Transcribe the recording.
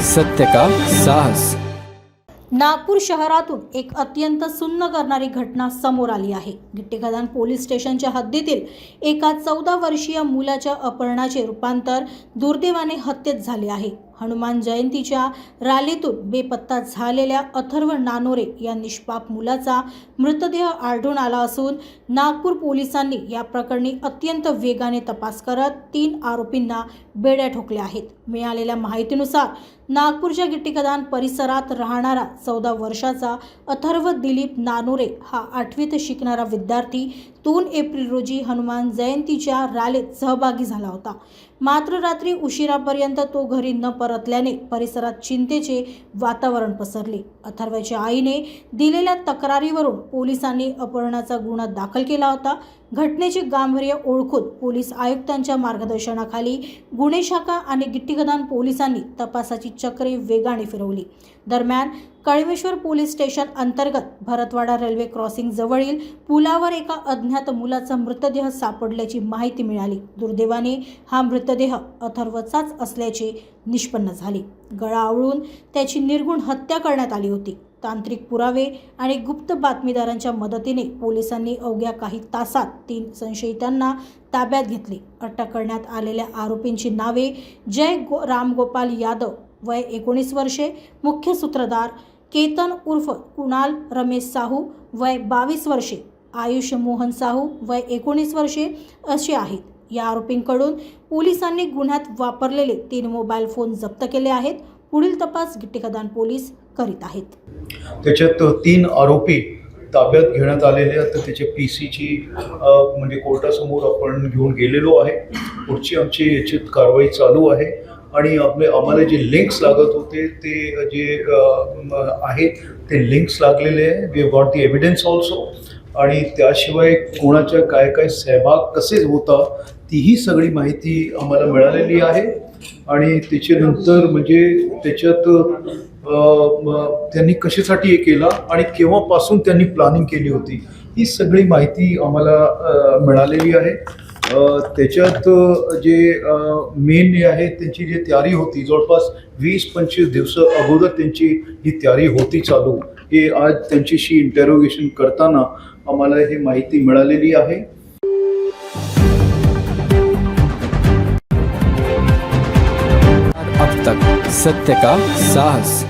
सत्य का साहस। नागपूर शहरातून एक अत्यंत सुन्न करणारी घटना समोर आली आहे। गिट्टीखदान पोलीस स्टेशनच्या हद्दीतील एका 14 वर्षीय मुलाच्या अपहरणाचे रूपांतर दुर्दैवाने हत्येत झाले आहे। हनुमान जयंतीच्या रॅलीतून बेपत्ता झालेल्या अथर्व नानोरे या निष्पाप मुलाचा मृतदेह आढळून आला असून नागपूर पोलिसांनी या प्रकरणी अत्यंत वेगाने तपास करत 3 आरोपींना बेड्या ठोकल्या आहेत। मिळालेल्या माहितीनुसार नागपूरच्या गिट्टीखदान परिसरात राहणारा 14 वर्षाचा अथर्व दिलीप नानोरे हा 8वीत शिकणारा विद्यार्थी 2 एप्रिल रोजी हनुमान जयंतीच्या रॅलीत सहभागी झाला होता। मात्र रात्री उशिरापर्यंत तो घरी न परतल्याने परिसरात चिंतेचे वातावरण पसरले। अथर्वच्या आईने दिलेल्या तक्रारीवरून पोलिसांनी अपहरणाचा गुन्हा दाखल केला होता। घटनेचे गांभीर्य ओळखून पोलीस आयुक्तांच्या मार्गदर्शनाखाली गुन्हे शाखा आणि गिट्टीखदान पोलिसांनी तपासाची चक्रे वेगाने फिरवली। दरम्यान कळमेश्वर पोलीस स्टेशन अंतर्गत भरतवाडा रेल्वे क्रॉसिंग जवळील पुलावर एका अज्ञात मुलाचा मृतदेह सापडल्याची माहिती मिळाली। दुर्दैवाने हा मृतदेह अथर्वचाच असल्याचे निष्पन्न झाले। गळा आवळून त्याची निर्घृण हत्या करण्यात आली होती। तांत्रिक पुरावे आणि गुप्त बातमीदारांच्या मदतीने पोलिसांनी अवघ्या काही तासात 3 संशयितांना ताब्यात घेतले। अटक करण्यात आलेल्या आरोपींची नावे जय रामगोपाल यादव वय 19 वर्षे, मुख्य सूत्रधार केतन उर्फ कुणाल रमेश साहू वय 22 वर्षे, आयुष मोहन साहू वय 19 वर्षे असे आहेत। या आरोपींकडून पोलिसांनी गुन्ह्यात वापरलेले 3 मोबाईल फोन जप्त केले आहेत। पुढील तपास गिट्टीखदान पोलीस करीत आहेत। त्याच्यात 3 आरोपी ताब्यात घेण्यात आलेले आहेत। त्याचे पीसीची म्हणजे कोर्टासमोर आपण घेऊन गेलेलो आहे। पुढची आमची याच्यात कारवाई चालू आहे आणि आम्हाला जे लिंक्स लागत होते ते जे आहेत ते लिंक्स लागलेले आहे। We have got the evidence also आणि त्याशिवाय कोणाच्या काय सहभाग कसे होता तीही सगळी माहिती आम्हाला मिळालेली आहे। आणि त्याच्यानंतर म्हणजे त्याच्यात त्यांनी कशासाठी हे केला आणि केव्हापासून त्यांनी प्लॅनिंग केली होती ही सगळी माहिती आम्हाला मिळालेली आहे। त्याच्यात जे मेन आहे त्यांची जी तयारी होती जवळपास 20-25 दिवस अगोदर त्यांची ही तयारी होती चालू। हे आज त्यांच्याशी इंटरोगेशन करताना आम्हाला ही माहिती मिळालेली आहे। अब तक सत्य का साहस।